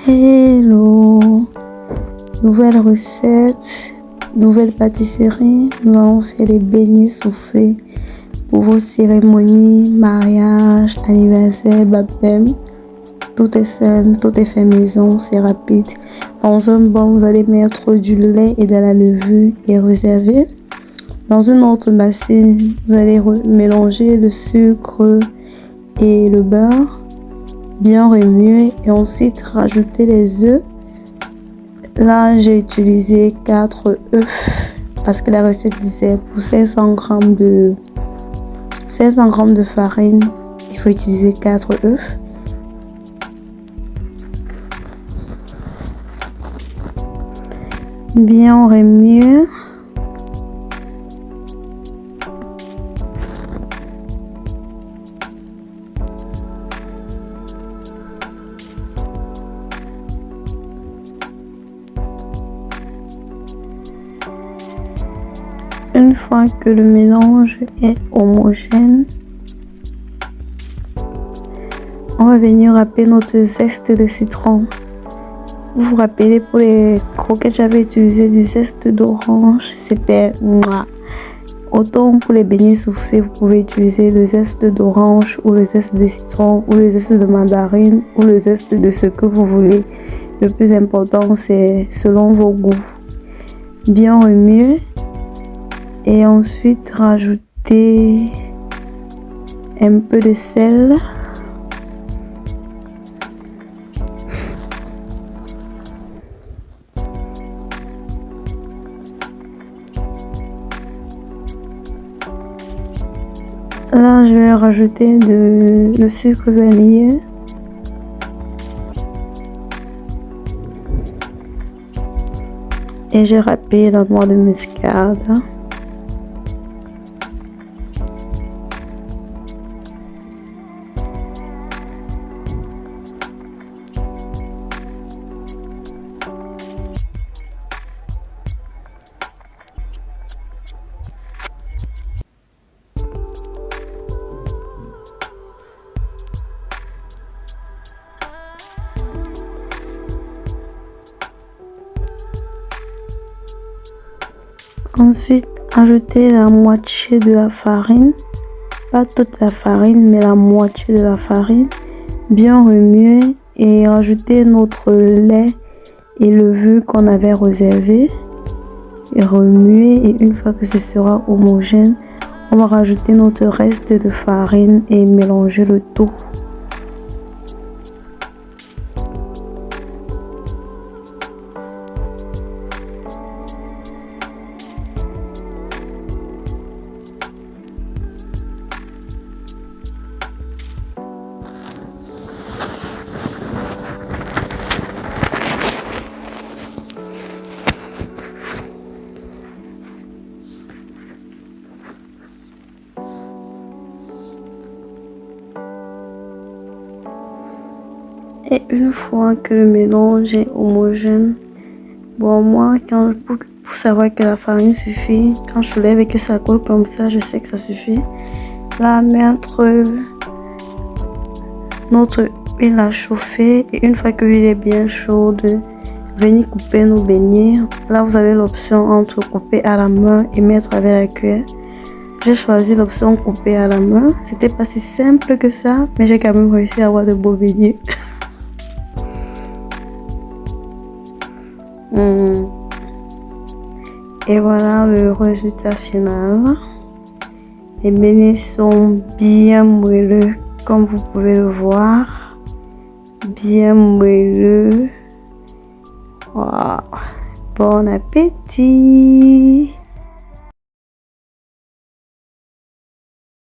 Hello, nouvelle recette, nouvelle pâtisserie. Nous allons faire des beignets soufflés pour vos cérémonies, mariage, anniversaire, baptême. Tout est simple, tout est fait maison, c'est rapide. Dans un bol, vous allez mettre du lait et de la levure et réserver. Dans une autre bassine, vous allez mélanger le sucre et le beurre, bien remuer et ensuite rajouter les œufs. Là, j'ai utilisé 4 œufs parce que la recette disait pour 500 g de farine, il faut utiliser 4 œufs. Bien remuer. Une fois que le mélange est homogène, on va venir râper notre zeste de citron. Vous vous rappelez, pour les croquettes, j'avais utilisé du zeste d'orange. C'était mouah. Autant pour les beignets soufflés, vous pouvez utiliser le zeste d'orange ou le zeste de citron ou le zeste de mandarine ou le zeste de ce que vous voulez. Le plus important, c'est selon vos goûts. Bien remuer. Et ensuite rajouter un peu de sel. Là, je vais rajouter le sucre vanillé. Et j'ai râpé la noix de muscade. Ensuite, ajouter la moitié de la farine, pas toute la farine, mais la moitié de la farine, bien remuer et rajouter notre lait et levure qu'on avait réservé et remuer. Et une fois que ce sera homogène, on va rajouter notre reste de farine et mélanger le tout. Et une fois que le mélange est homogène, bon, moi, pour savoir que la farine suffit, quand je soulève et que ça coule comme ça, je sais que ça suffit. Là, mettre notre huile à chauffer et une fois que l'huile est bien chaude, venir couper nos beignets. Là, vous avez l'option entre couper à la main et mettre avec la cuillère. J'ai choisi l'option couper à la main. C'était pas si simple que ça, mais j'ai quand même réussi à avoir de beaux beignets. Et voilà le résultat final. Les beignets sont bien moelleux, comme vous pouvez le voir. Bien moelleux. Wow. Bon appétit!